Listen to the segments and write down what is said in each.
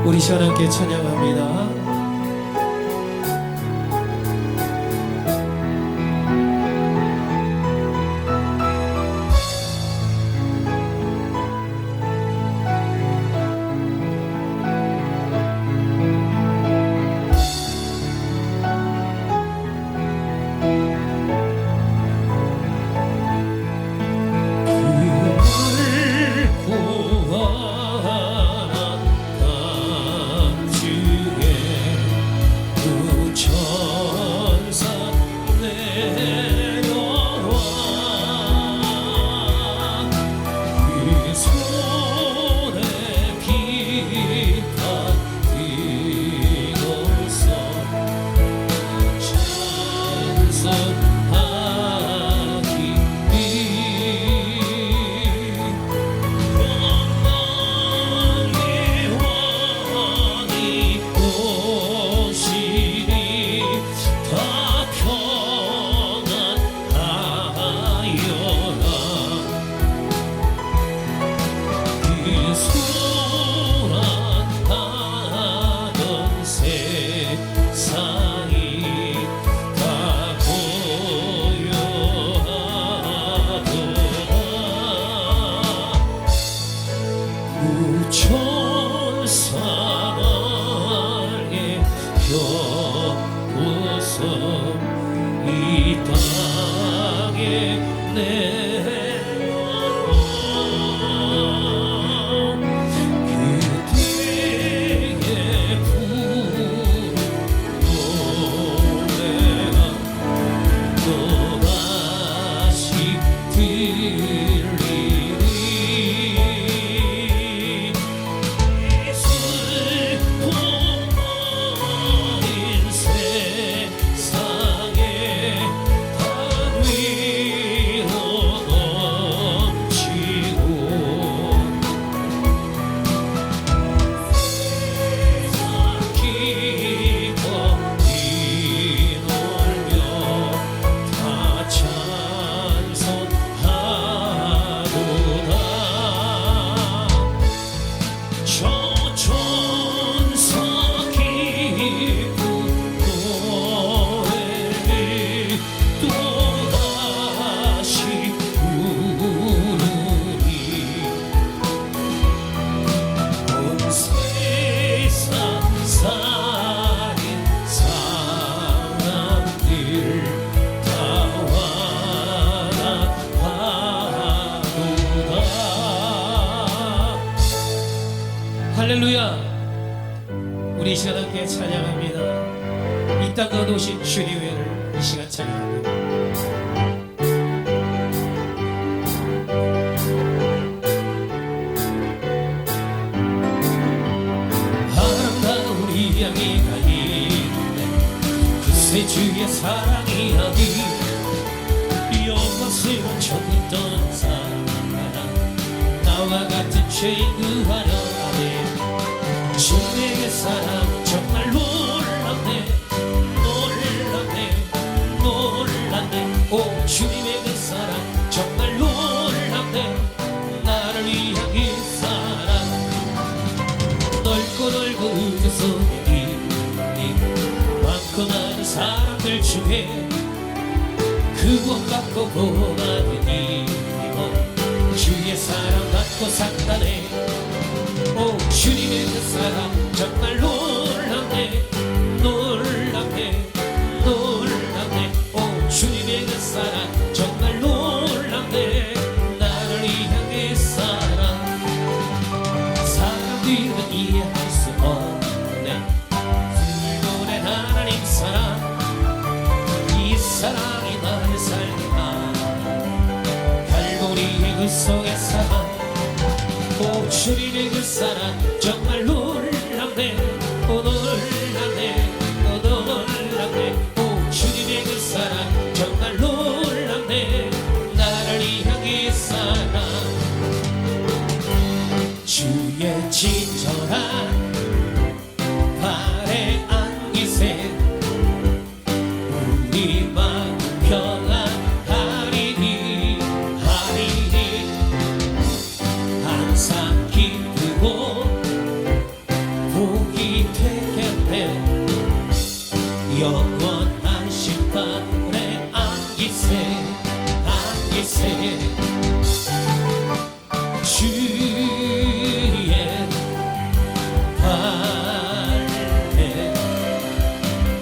우리 시간 함께 찬양합니다. 천사의 펴고서 이 땅에 내려 그대의 부른 노래가 또다시 들리리. 할렐루야. 우리 이 시간 함께 찬양합니다. 이 땅 가운데 오신 주님의 은혜를 이 시간 찬양합니다. 아름다운 우리 양이가 있네. 그새 주의 사랑이 아니 영광스러운 천있던 사랑 나와 같은 죄인 구하려 주님의 사랑 정말 놀랍네. 놀랍네. 놀랍네. 오 주님의 그 사랑 정말 놀랍네. 나를 위한 이 사랑 넓고 넓고 우주 속에 있니 많고 많은 사람들 중에 구원받고 복받은 이모 주의 사랑 받고 산다네. 오 주님의 그 사랑 정말 놀랍네. 놀랍네. 놀랍네. 오 주님의 그 사랑 정말 놀랍네. 나를 위한 그 사랑 사람들은 이해할 수 없네. 불보낸 하나님 사랑 이 사랑이 나를 살게 하네. 갈보리의 그 속의 사랑 오 주님의 그 사랑 정말 놀랍네. 오 놀랍네. 오 놀랍네. 오 주님의 그 사랑 정말 놀랍네. 나를 위한 그 사랑 주의 친절한 발에 안기세 우리 마음 평안하리니 항상 기쁘고 안기세 주의 발에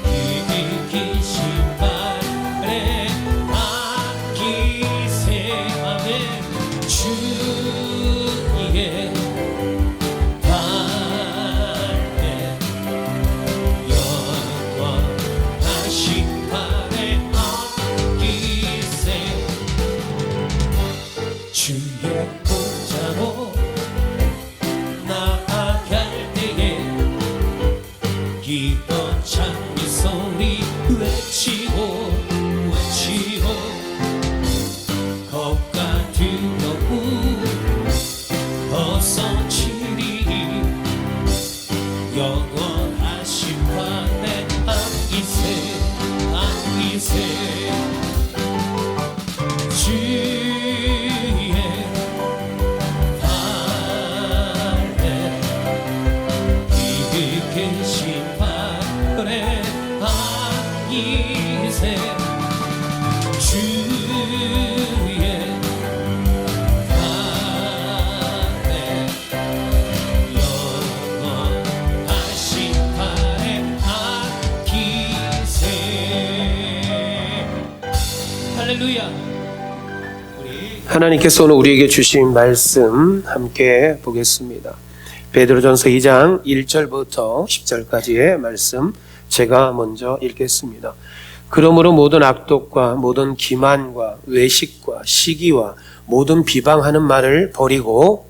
기기신 발에 안기세 아멘 주의 발에 영원하신 발에 안기세 주의 보좌로 나아갈 때에 기뻐 찬미 소리 외치고 겁과 두려움 벗어치리 영원하신 판에 안기세 주의 발에 기계신 발에 안기세 주의 발에 영원하신 발에 안기세 할렐루야. 하나님께서 오늘 우리에게 주신 말씀 함께 보겠습니다. 베드로전서 2장 1절부터 10절까지의 말씀 제가 먼저 읽겠습니다. 그러므로 모든 악독과 모든 기만과 외식과 시기와 모든 비방하는 말을 버리고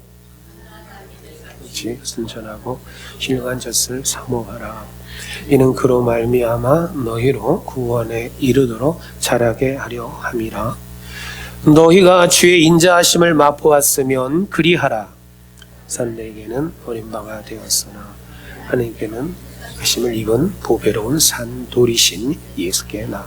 순전하고 힐간 젖을 사모하라. 이는 그로 말미암아 너희로 구원에 이르도록 자라게 하려 함이라. 너희가 주의 인자하심을 맛보았으면 그리하라. 산내에게는 어린 바가 되었으나 하나님께는 하심을 입은 보배로운 산돌이신 예수께 나.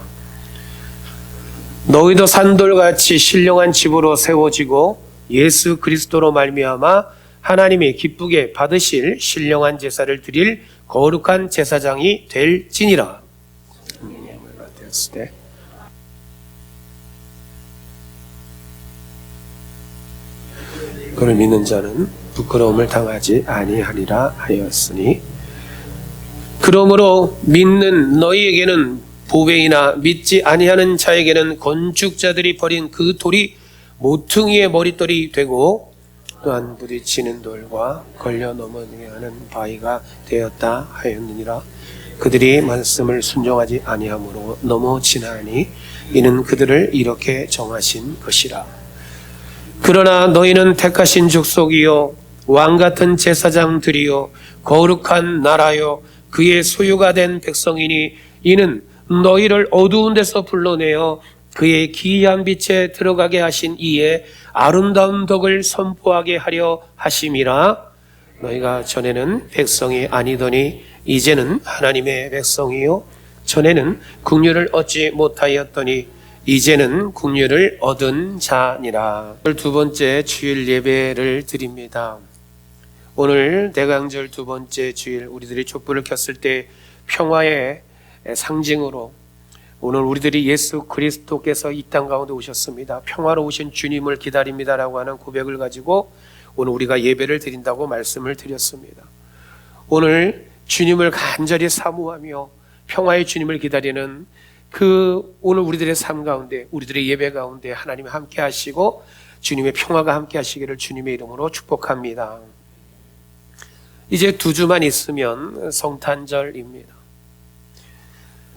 너희도 산돌같이 신령한 집으로 세워지고 예수 그리스도로 말미암아 하나님이 기쁘게 받으실 신령한 제사를 드릴 거룩한 제사장이 될지니라. 되었을 때 그를 믿는 자는 부끄러움을 당하지 아니하리라 하였으니 그러므로 믿는 너희에게는 보배이나 믿지 아니하는 자에게는 건축자들이 버린 그 돌이 모퉁이의 머릿돌이 되고 또한 부딪히는 돌과 걸려 넘어지게 하는 바위가 되었다 하였느니라. 그들이 말씀을 순종하지 아니함으로 넘어지나니 이는 그들을 이렇게 정하신 것이라. 그러나 너희는 택하신 족속이요 왕같은 제사장들이요 거룩한 나라요 그의 소유가 된 백성이니 이는 너희를 어두운 데서 불러내어 그의 기이한 빛에 들어가게 하신 이의 아름다운 덕을 선포하게 하려 하심이라. 너희가 전에는 백성이 아니더니 이제는 하나님의 백성이요 전에는 긍휼을 얻지 못하였더니 이제는 긍휼을 얻은 자니라. 두 번째 주일 예배를 드립니다. 오늘 대강절 두 번째 주일 우리들이 촛불을 켰을 때 평화의 상징으로 오늘 우리들이 예수 그리스도께서 이 땅 가운데 오셨습니다. 평화로 오신 주님을 기다립니다라고 하는 고백을 가지고 오늘 우리가 예배를 드린다고 말씀을 드렸습니다. 오늘 주님을 간절히 사모하며 평화의 주님을 기다리는 그 오늘 우리들의 삶 가운데 우리들의 예배 가운데 하나님이 함께 하시고 주님의 평화가 함께 하시기를 주님의 이름으로 축복합니다. 이제 2주만 있으면 성탄절입니다.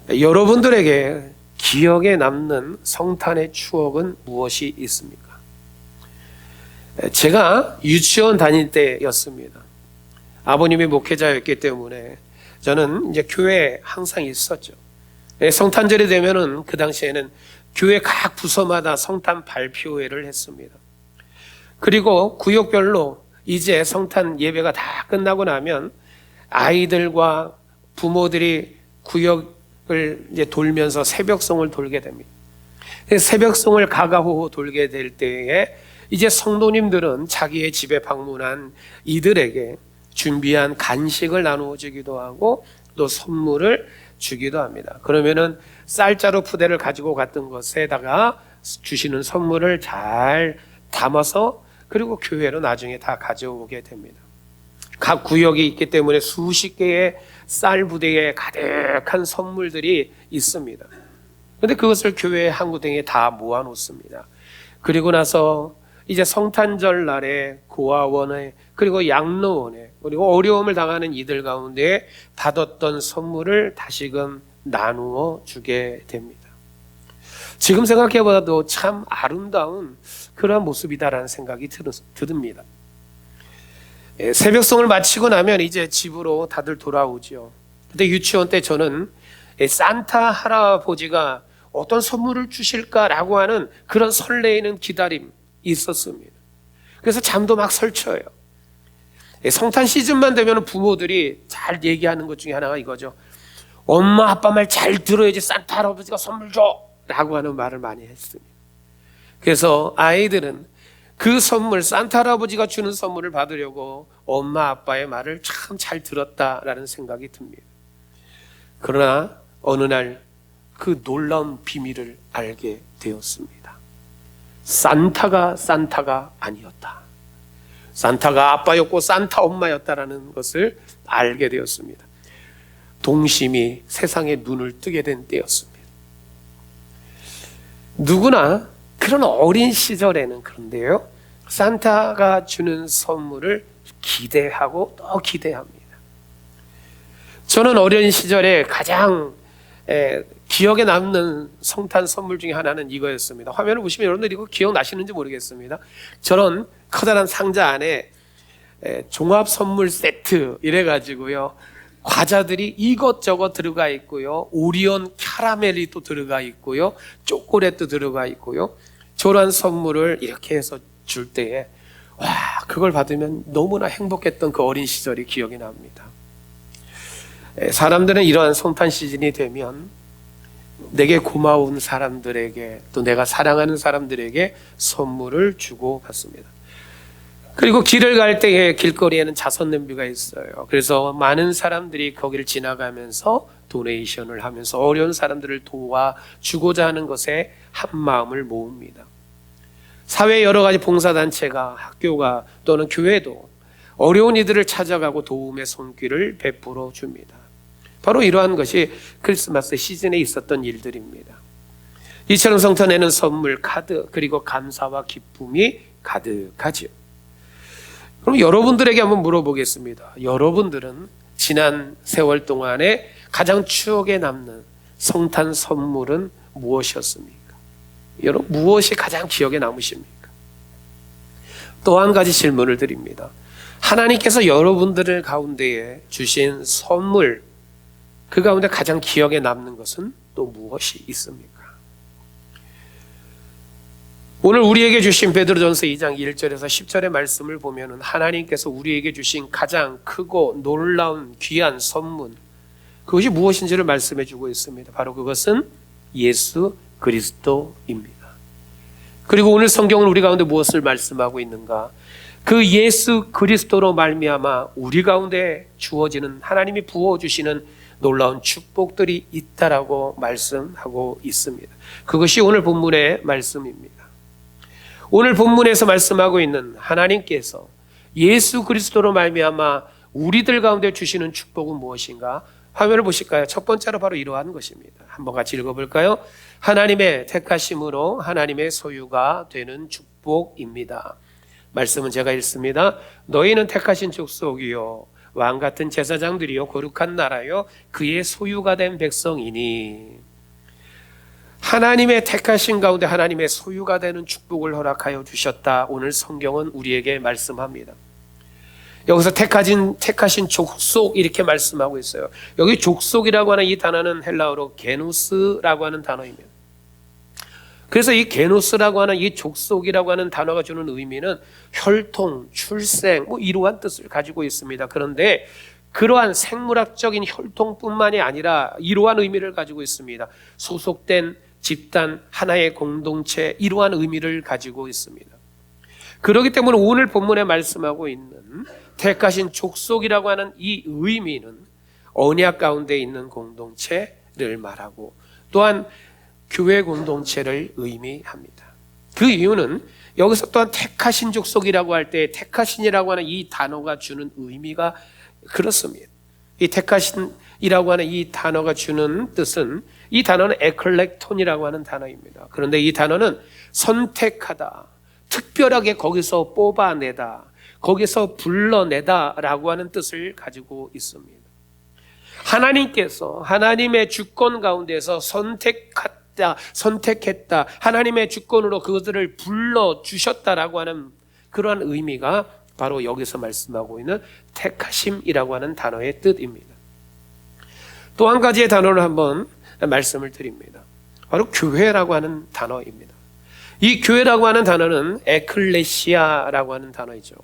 여러분들에게 기억에 남는 성탄의 추억은 무엇이 있습니까? 제가 유치원 다닐 때였습니다. 아버님이 목회자였기 때문에 저는 이제 교회에 항상 있었죠. 성탄절이 되면은 그 당시에는 교회 각 부서마다 성탄 발표회를 했습니다. 그리고 구역별로 이제 성탄 예배가 다 끝나고 나면 아이들과 부모들이 구역을 이제 돌면서 새벽송을 돌게 됩니다. 새벽송을 가가호호 돌게 될 때에 이제 성도님들은 자기의 집에 방문한 이들에게 준비한 간식을 나누어 주기도 하고 또 선물을 주기도 합니다. 그러면은 쌀자루 푸대를 가지고 갔던 것에다가 주시는 선물을 잘 담아서 그리고 교회로 나중에 다 가져오게 됩니다. 각 구역이 있기 때문에 수십 개의 쌀 부대에 가득한 선물들이 있습니다. 그런데 그것을 교회 한 구덩이에 다 모아놓습니다. 그리고 나서 이제 성탄절 날에 고아원에 그리고 양로원에 그리고 어려움을 당하는 이들 가운데 받았던 선물을 다시금 나누어 주게 됩니다. 지금 생각해봐도 참 아름다운 그러한 모습이다라는 생각이 듭니다. 새벽송을 마치고 나면 이제 집으로 다들 돌아오죠. 근데 유치원 때 저는 산타 할아버지가 어떤 선물을 주실까라고 하는 그런 설레이는 기다림이 있었습니다. 그래서 잠도 막 설쳐요. 성탄 시즌만 되면 부모들이 잘 얘기하는 것 중에 하나가 이거죠. 엄마 아빠 말 잘 들어야지 산타 할아버지가 선물 줘 라고 하는 말을 많이 했습니다. 그래서 아이들은 그 선물, 산타 할아버지가 주는 선물을 받으려고 엄마 아빠의 말을 참 잘 들었다라는 생각이 듭니다. 그러나 어느 날 그 놀라운 비밀을 알게 되었습니다. 산타가 아니었다. 산타가 아빠였고 산타 엄마였다라는 것을 알게 되었습니다. 동심이 세상에 눈을 뜨게 된 때였습니다. 누구나 그런 어린 시절에는 그런데요, 산타가 주는 선물을 기대하고 또 기대합니다. 저는 어린 시절에 가장 기억에 남는 성탄 선물 중에 하나는 이거였습니다. 화면을 보시면 여러분들 이거 기억나시는지 모르겠습니다. 저런 커다란 상자 안에 종합 선물 세트 이래가지고요, 과자들이 이것저것 들어가 있고요, 오리온 캐러멜이 또 들어가 있고요, 초콜릿도 들어가 있고요, 저런 선물을 이렇게 해서 줄 때에 와, 그걸 받으면 너무나 행복했던 그 어린 시절이 기억이 납니다. 사람들은 이러한 성탄 시즌이 되면 내게 고마운 사람들에게 또 내가 사랑하는 사람들에게 선물을 주고 받습니다. 그리고 길을 갈 때에 길거리에는 자선 냄비가 있어요. 그래서 많은 사람들이 거기를 지나가면서 도네이션을 하면서 어려운 사람들을 도와주고자 하는 것에 한 마음을 모읍니다. 사회 여러 가지 봉사단체가, 학교가 또는 교회도 어려운 이들을 찾아가고 도움의 손길을 베풀어 줍니다. 바로 이러한 것이 크리스마스 시즌에 있었던 일들입니다. 이처럼 성탄에는 선물, 카드, 그리고 감사와 기쁨이 가득하지요. 그럼 여러분들에게 한번 물어보겠습니다. 여러분들은 지난 세월 동안에 가장 추억에 남는 성탄 선물은 무엇이었습니까? 여러분, 무엇이 가장 기억에 남으십니까? 또 한 가지 질문을 드립니다. 하나님께서 여러분들 가운데에 주신 선물, 그 가운데 가장 기억에 남는 것은 또 무엇이 있습니까? 오늘 우리에게 주신 베드로전서 2장 1절에서 10절의 말씀을 보면 하나님께서 우리에게 주신 가장 크고 놀라운 귀한 선물, 그것이 무엇인지를 말씀해 주고 있습니다. 바로 그것은 예수 그리스도입니다. 그리고 오늘 성경은 우리 가운데 무엇을 말씀하고 있는가? 그 예수 그리스도로 말미암아 우리 가운데 주어지는, 하나님이 부어주시는 놀라운 축복들이 있다라고 말씀하고 있습니다. 그것이 오늘 본문의 말씀입니다. 오늘 본문에서 말씀하고 있는 하나님께서 예수 그리스도로 말미암아 우리들 가운데 주시는 축복은 무엇인가? 화면을 보실까요? 첫 번째로 바로 이러한 것입니다. 한번 같이 읽어볼까요? 하나님의 택하심으로 하나님의 소유가 되는 축복입니다. 말씀은 제가 읽습니다. 너희는 택하신 족속이요 왕같은 제사장들이요 거룩한 나라요 그의 소유가 된 백성이니. 하나님의 택하신 가운데 하나님의 소유가 되는 축복을 허락하여 주셨다. 오늘 성경은 우리에게 말씀합니다. 여기서 택하신 족속 이렇게 말씀하고 있어요. 여기 족속이라고 하는 이 단어는 헬라어로 게노스라고 하는 단어입니다. 그래서 이 게노스라고 하는 이 족속이라고 하는 단어가 주는 의미는 혈통, 출생, 이러한 뜻을 가지고 있습니다. 그런데 그러한 생물학적인 혈통뿐만이 아니라 이러한 의미를 가지고 있습니다. 소속된 집단, 하나의 공동체, 이러한 의미를 가지고 있습니다. 그렇기 때문에 오늘 본문에 말씀하고 있는 택하신 족속이라고 하는 이 의미는 언약 가운데 있는 공동체를 말하고, 또한 교회 공동체를 의미합니다. 그 이유는 여기서 또한 택하신 족속이라고 할 때 택하신이라고 하는 이 단어가 주는 의미가 그렇습니다. 이 택하신이라고 하는 이 단어가 주는 뜻은, 이 단어는 에클렉톤이라고 하는 단어입니다. 그런데 이 단어는 선택하다, 특별하게 거기서 뽑아내다, 거기서 불러내다 라고 하는 뜻을 가지고 있습니다. 하나님께서 하나님의 주권 가운데서 선택했다, 하나님의 주권으로 그것들을 불러주셨다라고 하는 그러한 의미가 바로 여기서 말씀하고 있는 택하심이라고 하는 단어의 뜻입니다. 또 한 가지의 단어를 한번 말씀을 드립니다. 바로 교회라고 하는 단어입니다. 이 교회라고 하는 단어는 에클레시아라고 하는 단어이죠.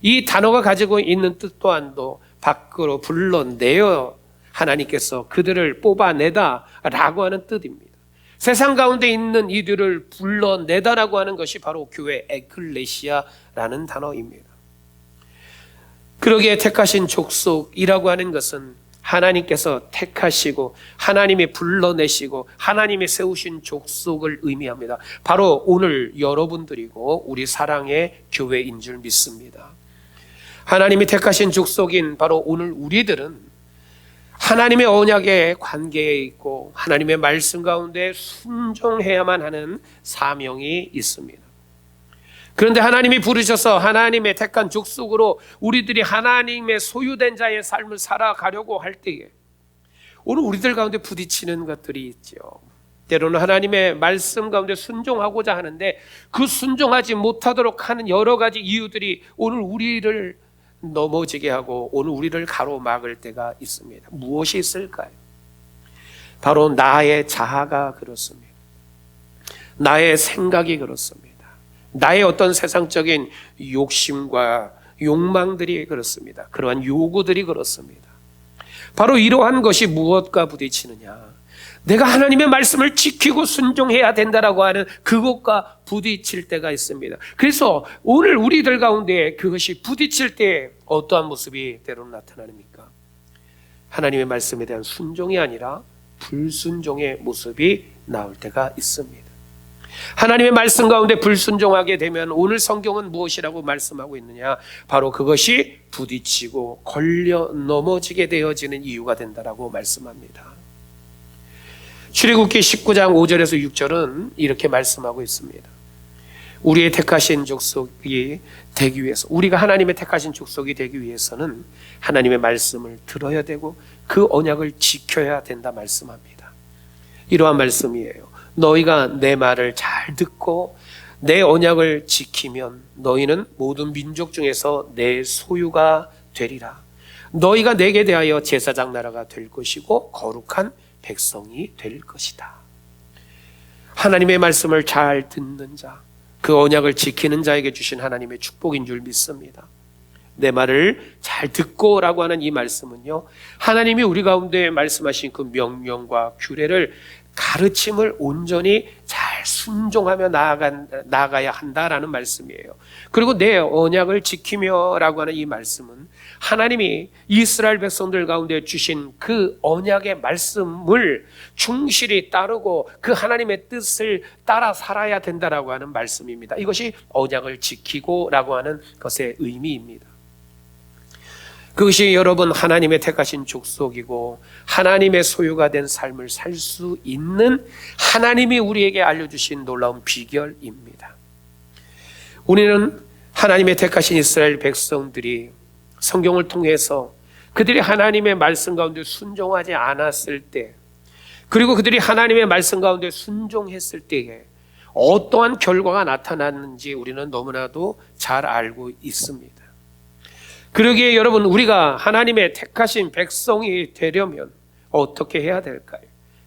이 단어가 가지고 있는 뜻 또한도 밖으로 불러내어 하나님께서 그들을 뽑아내다라고 하는 뜻입니다. 세상 가운데 있는 이들을 불러내다라고 하는 것이 바로 교회 에클레시아라는 단어입니다. 그러기에 택하신 족속이라고 하는 것은 하나님께서 택하시고 하나님이 불러내시고 하나님이 세우신 족속을 의미합니다. 바로 오늘 여러분들이고 우리 사랑의 교회인 줄 믿습니다. 하나님이 택하신 족속인 바로 오늘 우리들은 하나님의 언약의 관계에 있고 하나님의 말씀 가운데 순종해야만 하는 사명이 있습니다. 그런데 하나님이 부르셔서 하나님의 택한 족속으로 우리들이 하나님의 소유된 자의 삶을 살아가려고 할 때에 오늘 우리들 가운데 부딪히는 것들이 있죠. 때로는 하나님의 말씀 가운데 순종하고자 하는데 그 순종하지 못하도록 하는 여러 가지 이유들이 오늘 우리를 넘어지게 하고 오늘 우리를 가로막을 때가 있습니다. 무엇이 있을까요? 바로 나의 자아가 그렇습니다. 나의 생각이 그렇습니다. 나의 어떤 세상적인 욕심과 욕망들이 그렇습니다. 그러한 요구들이 그렇습니다. 바로 이러한 것이 무엇과 부딪히느냐? 내가 하나님의 말씀을 지키고 순종해야 된다라고 하는 그것과 부딪힐 때가 있습니다. 그래서 오늘 우리들 가운데 그것이 부딪힐 때 어떠한 모습이 때로는 나타납니까? 하나님의 말씀에 대한 순종이 아니라 불순종의 모습이 나올 때가 있습니다. 하나님의 말씀 가운데 불순종하게 되면 오늘 성경은 무엇이라고 말씀하고 있느냐? 바로 그것이 부딪히고 걸려 넘어지게 되어지는 이유가 된다라고 말씀합니다. 출애굽기 19장 5절에서 6절은 이렇게 말씀하고 있습니다. 우리의 택하신 족속이 되기 위해서, 우리가 하나님의 택하신 족속이 되기 위해서는 하나님의 말씀을 들어야 되고 그 언약을 지켜야 된다 말씀합니다. 이러한 말씀이에요. 너희가 내 말을 잘 듣고 내 언약을 지키면 너희는 모든 민족 중에서 내 소유가 되리라. 너희가 내게 대하여 제사장 나라가 될 것이고 거룩한 백성이 될 것이다. 하나님의 말씀을 잘 듣는 자, 그 언약을 지키는 자에게 주신 하나님의 축복인 줄 믿습니다. 내 말을 잘 듣고라고 하는 이 말씀은요, 하나님이 우리 가운데 말씀하신 그 명령과 규례를 가르침을 온전히 잘 순종하며 나아가야 한다라는 말씀이에요. 그리고 내 언약을 지키며 라고 하는 이 말씀은 하나님이 이스라엘 백성들 가운데 주신 그 언약의 말씀을 충실히 따르고 그 하나님의 뜻을 따라 살아야 된다라고 하는 말씀입니다. 이것이 언약을 지키고 라고 하는 것의 의미입니다. 그것이 여러분 하나님의 택하신 족속이고 하나님의 소유가 된 삶을 살 수 있는 하나님이 우리에게 알려주신 놀라운 비결입니다. 우리는 하나님의 택하신 이스라엘 백성들이 성경을 통해서 그들이 하나님의 말씀 가운데 순종하지 않았을 때, 그리고 그들이 하나님의 말씀 가운데 순종했을 때에 어떠한 결과가 나타났는지 우리는 너무나도 잘 알고 있습니다. 그러기에 여러분, 우리가 하나님의 택하신 백성이 되려면 어떻게 해야 될까요?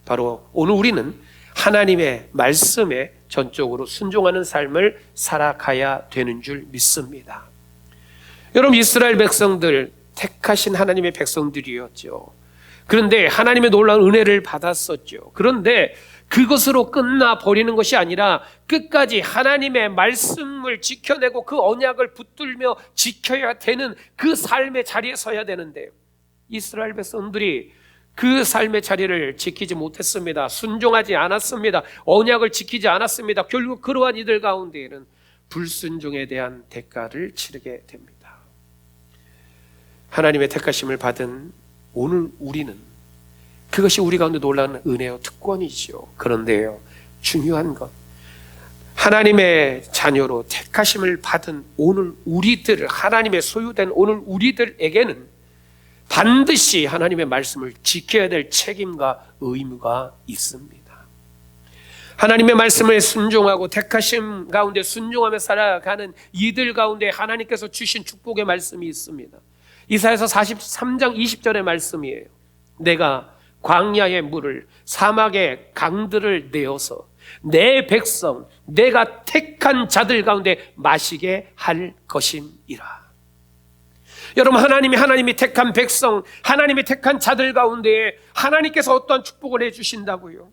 바로 오늘 우리는 하나님의 말씀에 전적으로 순종하는 삶을 살아가야 되는 줄 믿습니다. 여러분, 이스라엘 백성들 택하신 하나님의 백성들이었죠. 그런데 하나님의 놀라운 은혜를 받았었죠. 그런데 그것으로 끝나버리는 것이 아니라 끝까지 하나님의 말씀을 지켜내고 그 언약을 붙들며 지켜야 되는 그 삶의 자리에 서야 되는데, 이스라엘 백성들이 그 삶의 자리를 지키지 못했습니다. 순종하지 않았습니다. 언약을 지키지 않았습니다. 결국 그러한 이들 가운데에는 불순종에 대한 대가를 치르게 됩니다. 하나님의 택하심을 받은 오늘 우리는 그것이 우리 가운데 놀라운 은혜요 특권이지요. 그런데요, 중요한 것, 하나님의 자녀로 택하심을 받은 오늘 우리들, 하나님의 소유된 오늘 우리들에게는 반드시 하나님의 말씀을 지켜야 될 책임과 의무가 있습니다. 하나님의 말씀에 순종하고 택하심 가운데 순종하며 살아가는 이들 가운데 하나님께서 주신 축복의 말씀이 있습니다. 이사야서 43장 20절의 말씀이에요. 내가 광야의 물을 사막의 강들을 내어서 내 백성 내가 택한 자들 가운데 마시게 할 것임이라. 여러분, 하나님이 택한 백성, 하나님이 택한 자들 가운데 하나님께서 어떠한 축복을 해주신다고요?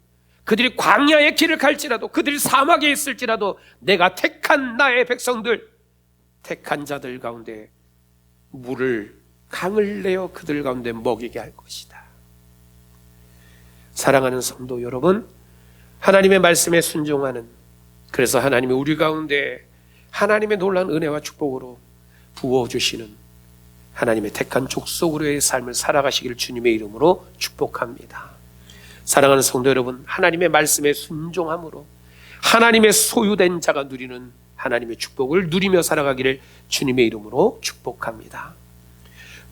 그들이 광야의 길을 갈지라도, 그들이 사막에 있을지라도 내가 택한 나의 백성들, 택한 자들 가운데 물을, 강을 내어 그들 가운데 먹이게 할 것이다. 사랑하는 성도 여러분, 하나님의 말씀에 순종하는, 그래서 하나님이 우리 가운데 하나님의 놀라운 은혜와 축복으로 부어주시는 하나님의 택한 족속으로의 삶을 살아가시기를 주님의 이름으로 축복합니다. 사랑하는 성도 여러분, 하나님의 말씀에 순종함으로 하나님의 소유된 자가 누리는 하나님의 축복을 누리며 살아가기를 주님의 이름으로 축복합니다.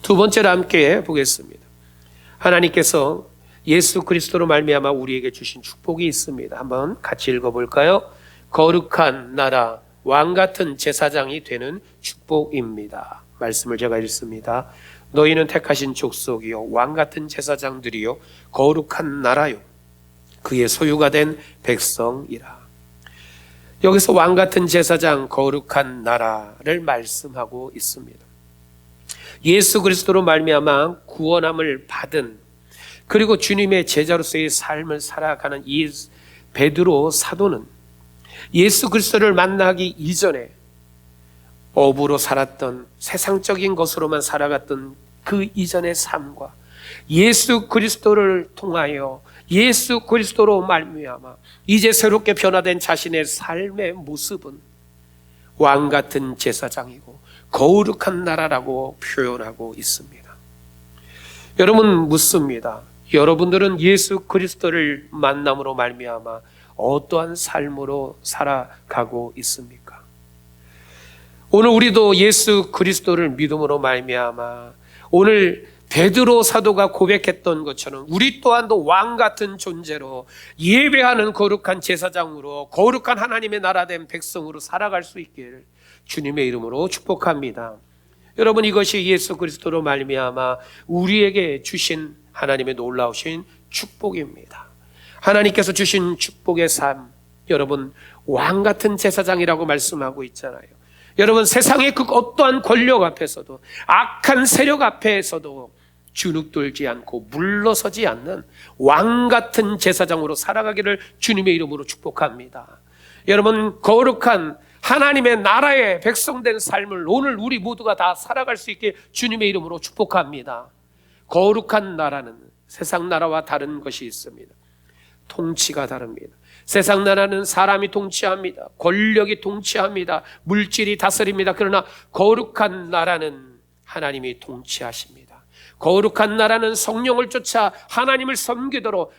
두 번째로 함께 보겠습니다. 하나님께서 예수 그리스도로 말미암아 우리에게 주신 축복이 있습니다. 한번 같이 읽어볼까요? 거룩한 나라, 왕 같은 제사장이 되는 축복입니다. 말씀을 제가 읽습니다. 너희는 택하신 족속이요 왕 같은 제사장들이요 거룩한 나라요 그의 소유가 된 백성이라. 여기서 왕 같은 제사장, 거룩한 나라를 말씀하고 있습니다. 예수 그리스도로 말미암아 구원함을 받은, 그리고 주님의 제자로서의 삶을 살아가는 이 베드로 사도는 예수 그리스도를 만나기 이전에 업으로 살았던, 세상적인 것으로만 살아갔던 그 이전의 삶과 예수 그리스도를 통하여 예수 그리스도로 말미암아 이제 새롭게 변화된 자신의 삶의 모습은 왕 같은 제사장이고 거룩한 나라라고 표현하고 있습니다. 여러분, 묻습니다. 여러분들은 예수 그리스도를 만남으로 말미암아 어떠한 삶으로 살아가고 있습니까? 오늘 우리도 예수 그리스도를 믿음으로 말미암아 오늘 베드로 사도가 고백했던 것처럼 우리 또한도 왕 같은 존재로 예배하는 거룩한 제사장으로 거룩한 하나님의 나라된 백성으로 살아갈 수 있기를 주님의 이름으로 축복합니다. 여러분, 이것이 예수 그리스도로 말미암아 우리에게 주신 하나님의 놀라우신 축복입니다. 하나님께서 주신 축복의 삶, 여러분 왕 같은 제사장이라고 말씀하고 있잖아요. 여러분, 세상의 그 어떠한 권력 앞에서도, 악한 세력 앞에서도 주눅들지 않고 물러서지 않는 왕 같은 제사장으로 살아가기를 주님의 이름으로 축복합니다. 여러분, 거룩한 하나님의 나라의 백성된 삶을 오늘 우리 모두가 다 살아갈 수 있게 주님의 이름으로 축복합니다. 거룩한 나라는 세상 나라와 다른 것이 있습니다. 통치가 다릅니다. 세상 나라는 사람이 통치합니다. 권력이 통치합니다. 물질이 다스립니다. 그러나 거룩한 나라는 하나님이 통치하십니다. 거룩한 나라는 성령을 쫓아 하나님을 섬기도록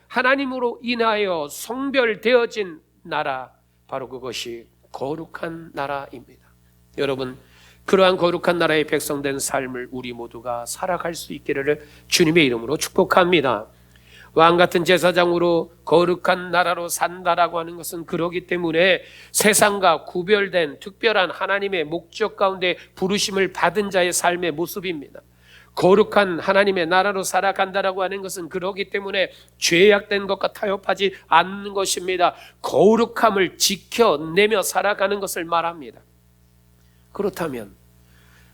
하나님으로 인하여 성별되어진 나라, 바로 그것이 거룩한 나라입니다. 여러분, 그러한 거룩한 나라의 백성된 삶을 우리 모두가 살아갈 수 있기를 주님의 이름으로 축복합니다. 왕 같은 제사장으로 거룩한 나라로 산다라고 하는 것은 그러기 때문에 세상과 구별된 특별한 하나님의 목적 가운데 부르심을 받은 자의 삶의 모습입니다. 거룩한 하나님의 나라로 살아간다라고 하는 것은 그러기 때문에 죄악된 것과 타협하지 않는 것입니다. 거룩함을 지켜내며 살아가는 것을 말합니다. 그렇다면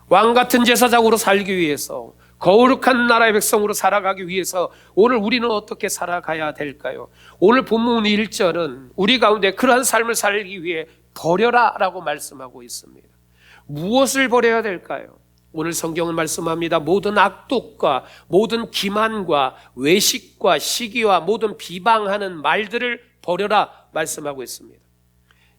왕 같은 제사장으로 살기 위해서, 거룩한 나라의 백성으로 살아가기 위해서 오늘 우리는 어떻게 살아가야 될까요? 오늘 본문 1절은 우리 가운데 그러한 삶을 살기 위해 버려라 라고 말씀하고 있습니다. 무엇을 버려야 될까요? 오늘 성경은 말씀합니다. 모든 악독과 모든 기만과 외식과 시기와 모든 비방하는 말들을 버려라 말씀하고 있습니다.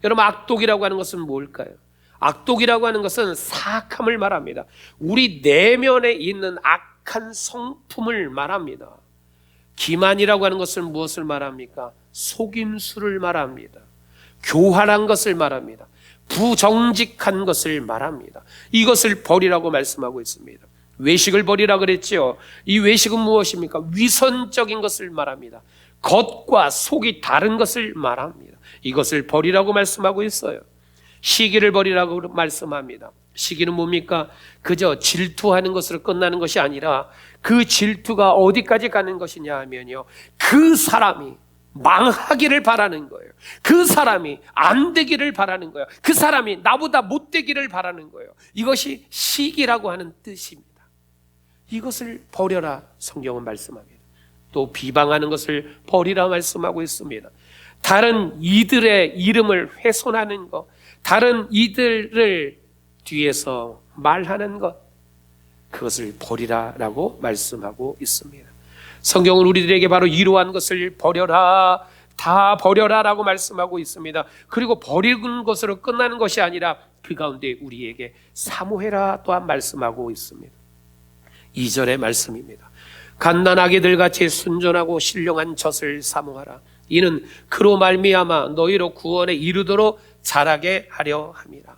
여러분, 악독이라고 하는 것은 뭘까요? 악독이라고 하는 것은 사악함을 말합니다. 우리 내면에 있는 악한 성품을 말합니다. 기만이라고 하는 것은 무엇을 말합니까? 속임수를 말합니다. 교활한 것을 말합니다. 부정직한 것을 말합니다. 이것을 버리라고 말씀하고 있습니다. 외식을 버리라 그랬지요. 이 외식은 무엇입니까? 위선적인 것을 말합니다. 겉과 속이 다른 것을 말합니다. 이것을 버리라고 말씀하고 있어요. 시기를 버리라고 말씀합니다. 시기는 뭡니까? 그저 질투하는 것으로 끝나는 것이 아니라 그 질투가 어디까지 가는 것이냐 하면요, 그 사람이 망하기를 바라는 거예요. 그 사람이 안 되기를 바라는 거예요. 그 사람이 나보다 못 되기를 바라는 거예요. 이것이 시기라고 하는 뜻입니다. 이것을 버려라 성경은 말씀합니다. 또 비방하는 것을 버리라 말씀하고 있습니다. 다른 이들의 이름을 훼손하는 것, 다른 이들을 뒤에서 말하는 것, 그것을 버리라라고 말씀하고 있습니다. 성경은 우리들에게 바로 이러한 것을 버려라, 다 버려라라고 말씀하고 있습니다. 그리고 버리는 것으로 끝나는 것이 아니라 그 가운데 우리에게 사모해라 또한 말씀하고 있습니다. 2절의 말씀입니다. 갓난아기들 같이 순전하고 신령한 젖을 사모하라. 이는 그로 말미암아 너희로 구원에 이르도록 자라게 하려 함이라.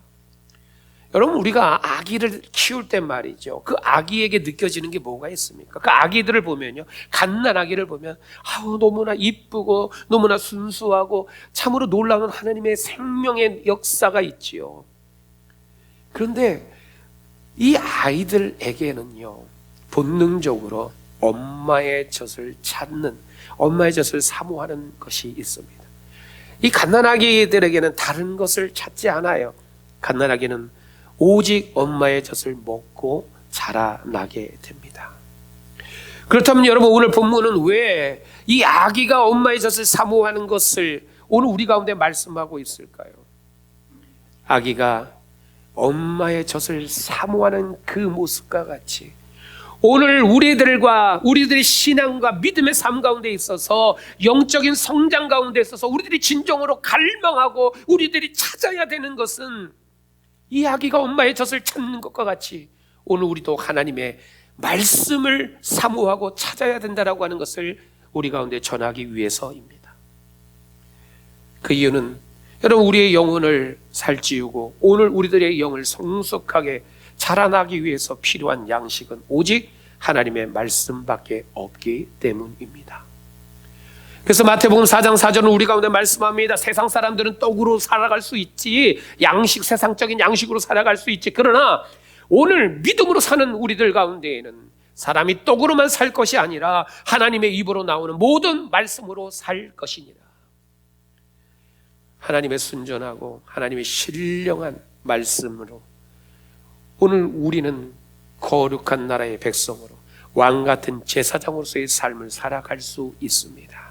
여러분, 우리가 아기를 키울 때 말이죠, 그 아기에게 느껴지는 게 뭐가 있습니까? 그 아기들을 보면요, 갓난아기를 보면 너무나 이쁘고 너무나 순수하고 참으로 놀라운 하나님의 생명의 역사가 있지요. 그런데 이 아이들에게는요, 본능적으로 엄마의 젖을 찾는, 엄마의 젖을 사모하는 것이 있습니다. 이 갓난아기들에게는 다른 것을 찾지 않아요. 갓난아기는 오직 엄마의 젖을 먹고 자라나게 됩니다. 그렇다면 여러분, 오늘 본문은 왜 이 아기가 엄마의 젖을 사모하는 것을 오늘 우리 가운데 말씀하고 있을까요? 아기가 엄마의 젖을 사모하는 그 모습과 같이 오늘 우리들의 신앙과 믿음의 삶 가운데 있어서, 영적인 성장 가운데 있어서 우리들이 진정으로 갈망하고 우리들이 찾아야 되는 것은 이 아기가 엄마의 젖을 찾는 것과 같이 오늘 우리도 하나님의 말씀을 사모하고 찾아야 된다라고 하는 것을 우리 가운데 전하기 위해서입니다. 그 이유는 여러분, 우리의 영혼을 살찌우고 오늘 우리들의 영을 성숙하게 자라나기 위해서 필요한 양식은 오직 하나님의 말씀밖에 없기 때문입니다. 그래서 마태복음 4장 4절은 우리 가운데 말씀합니다. 세상 사람들은 떡으로 살아갈 수 있지, 세상적인 양식으로 살아갈 수 있지, 그러나 오늘 믿음으로 사는 우리들 가운데에는 사람이 떡으로만 살 것이 아니라 하나님의 입으로 나오는 모든 말씀으로 살 것이니라. 하나님의 순전하고 하나님의 신령한 말씀으로 오늘 우리는 거룩한 나라의 백성으로 왕같은 제사장으로서의 삶을 살아갈 수 있습니다.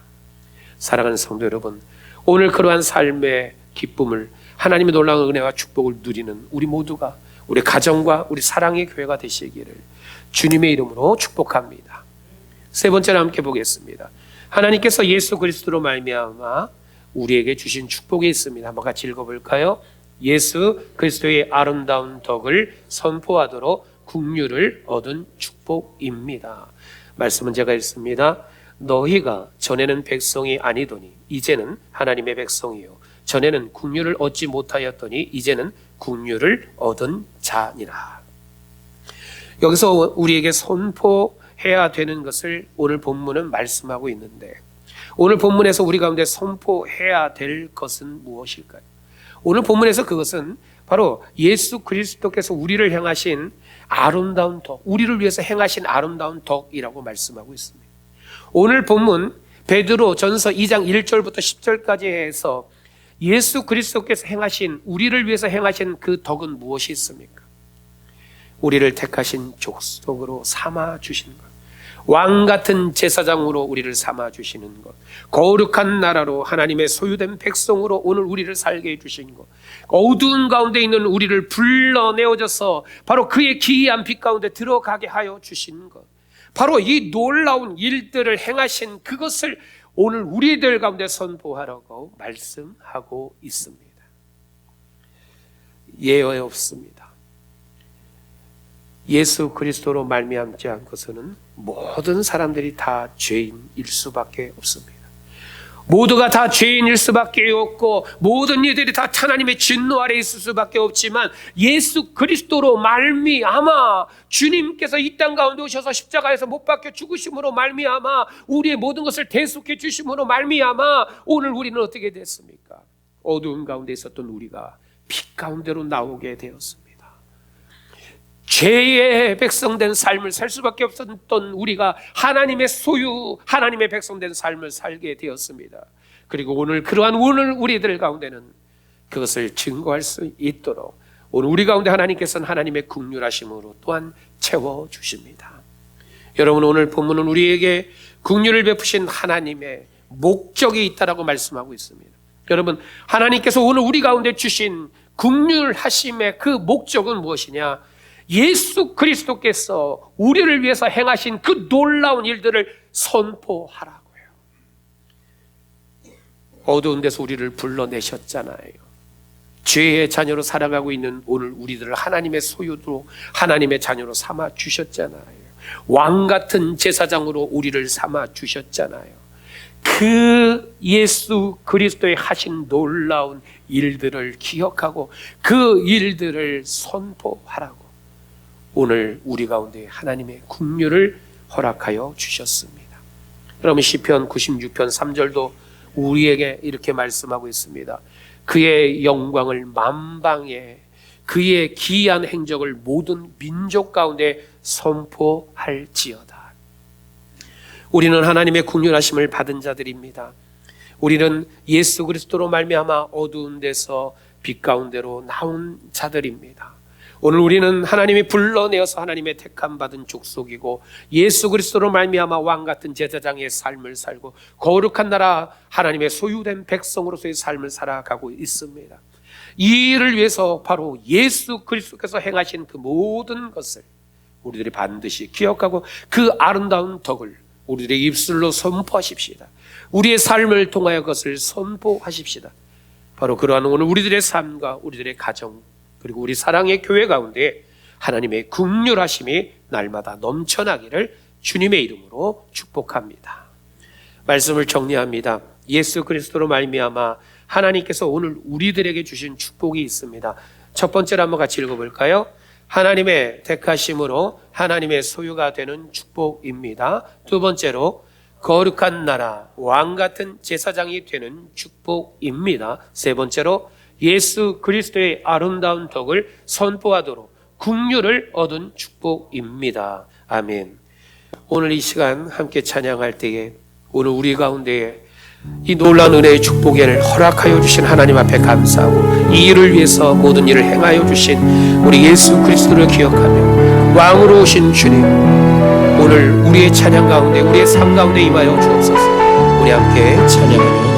사랑하는 성도 여러분, 오늘 그러한 삶의 기쁨을, 하나님의 놀라운 은혜와 축복을 누리는 우리 모두가, 우리 가정과 우리 사랑의 교회가 되시기를 주님의 이름으로 축복합니다. 세 번째로 함께 보겠습니다. 하나님께서 예수 그리스도로 말미암아 우리에게 주신 축복이 있습니다. 한번 같이 읽어볼까요? 예수 그리스도의 아름다운 덕을 선포하도록 국류를 얻은 축복입니다. 말씀은 제가 읽습니다. 너희가 전에는 백성이 아니더니 이제는 하나님의 백성이요, 전에는 국류를 얻지 못하였더니 이제는 국류를 얻은 자니라. 여기서 우리에게 선포해야 되는 것을 오늘 본문은 말씀하고 있는데, 오늘 본문에서 우리 가운데 선포해야 될 것은 무엇일까요? 오늘 본문에서 그것은 바로 예수 그리스도께서 우리를 향하신 아름다운 덕, 우리를 위해서 행하신 아름다운 덕이라고 말씀하고 있습니다. 오늘 본문 베드로 전서 2장 1절부터 10절까지 해서 예수 그리스도께서 행하신, 우리를 위해서 행하신 그 덕은 무엇이 있습니까? 우리를 택하신 족속으로 삼아 주신 것, 왕 같은 제사장으로 우리를 삼아 주시는 것, 거룩한 나라로 하나님의 소유된 백성으로 오늘 우리를 살게 해주신 것, 어두운 가운데 있는 우리를 불러내어져서 바로 그의 기이한 빛 가운데 들어가게 하여 주신 것, 바로 이 놀라운 일들을 행하신 그것을 오늘 우리들 가운데 선포하라고 말씀하고 있습니다. 예외 없습니다. 예수 그리스도로 말미암지 않고서는 모든 사람들이 다 죄인일 수밖에 없습니다. 모두가 다 죄인일 수밖에 없고 모든 이들이 다 하나님의 진노 아래 있을 수밖에 없지만 예수 그리스도로 말미암아 주님께서 이 땅 가운데 오셔서 십자가에서 못 박혀 죽으심으로 말미암아 우리의 모든 것을 대속해 주심으로 말미암아 오늘 우리는 어떻게 됐습니까? 어두운 가운데 있었던 우리가 빛 가운데로 나오게 되었습니다. 죄의 백성된 삶을 살 수밖에 없었던 우리가 하나님의 소유, 하나님의 백성된 삶을 살게 되었습니다. 그리고 오늘 그러한 오늘 우리들 가운데는 그것을 증거할 수 있도록 오늘 우리 가운데 하나님께서는 하나님의 긍휼하심으로 또한 채워주십니다. 여러분, 오늘 본문은 우리에게 긍휼을 베푸신 하나님의 목적이 있다라고 말씀하고 있습니다. 여러분, 하나님께서 오늘 우리 가운데 주신 긍휼하심의 그 목적은 무엇이냐? 예수 그리스도께서 우리를 위해서 행하신 그 놀라운 일들을 선포하라고요. 어두운 데서 우리를 불러내셨잖아요. 죄의 자녀로 살아가고 있는 오늘 우리들을 하나님의 소유로 하나님의 자녀로 삼아 주셨잖아요. 왕 같은 제사장으로 우리를 삼아 주셨잖아요. 그 예수 그리스도의 하신 놀라운 일들을 기억하고 그 일들을 선포하라고 오늘 우리 가운데 하나님의 긍휼을 허락하여 주셨습니다. 그러면 시편 96편 3절도 우리에게 이렇게 말씀하고 있습니다. 그의 영광을 만방에 그의 기이한 행적을 모든 민족 가운데 선포할지어다. 우리는 하나님의 긍휼하심을 받은 자들입니다. 우리는 예수 그리스도로 말미암아 어두운 데서 빛 가운데로 나온 자들입니다. 오늘 우리는 하나님이 불러내어서 하나님의 택함 받은 족속이고 예수 그리스도로 말미암아 왕 같은 제사장의 삶을 살고 거룩한 나라 하나님의 소유된 백성으로서의 삶을 살아가고 있습니다. 이 일을 위해서 바로 예수 그리스도께서 행하신 그 모든 것을 우리들이 반드시 기억하고 그 아름다운 덕을 우리들의 입술로 선포하십시다. 우리의 삶을 통하여 그것을 선포하십시다. 바로 그러한 오늘 우리들의 삶과 우리들의 가정 그리고 우리 사랑의 교회 가운데 하나님의 긍휼하심이 날마다 넘쳐나기를 주님의 이름으로 축복합니다. 말씀을 정리합니다. 예수 그리스도로 말미암아 하나님께서 오늘 우리들에게 주신 축복이 있습니다. 첫 번째로 한번 같이 읽어볼까요? 하나님의 택하심으로 하나님의 소유가 되는 축복입니다. 두 번째로 거룩한 나라 왕 같은 제사장이 되는 축복입니다. 세 번째로 예수 그리스도의 아름다운 덕을 선포하도록 긍휼을 얻은 축복입니다. 아멘. 오늘 이 시간 함께 찬양할 때에 오늘 우리 가운데에 이 놀라운 은혜의 축복을 허락하여 주신 하나님 앞에 감사하고 이 일을 위해서 모든 일을 행하여 주신 우리 예수 그리스도를 기억하며 왕으로 오신 주님, 오늘 우리의 찬양 가운데 우리의 삶 가운데 임하여 주옵소서. 우리 함께 찬양하며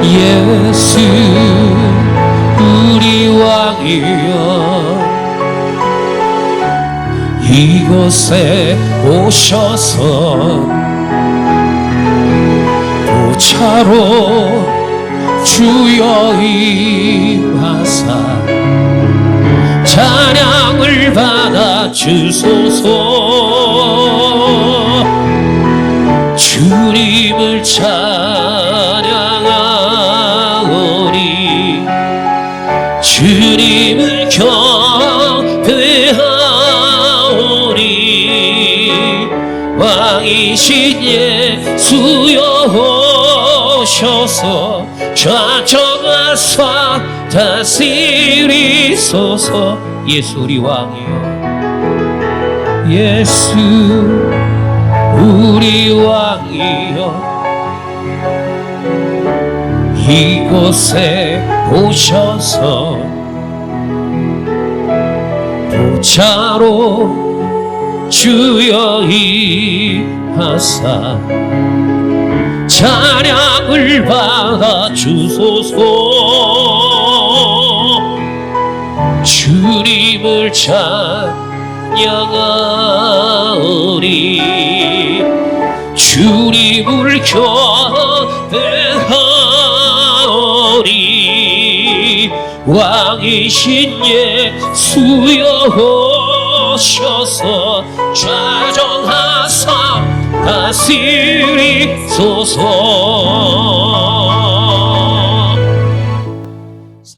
예수 우리 왕이여 이곳에 오셔서 보차로 주여 임하사 찬양을 받아 주소서. 주님을 찬양하오니 주님을 경배하오니 왕이신 예수여 오셔서 좌정하사 다스리소서. 예수 우리 왕이여 예수 우리 왕이여 이곳에 오셔서 보좌로 주여 임하사 찬양을 받아 주소서. 주님을 찬양하오니 주님을 경배하오니 왕이신 예수여 오셔서 좌정하사 다스리소서.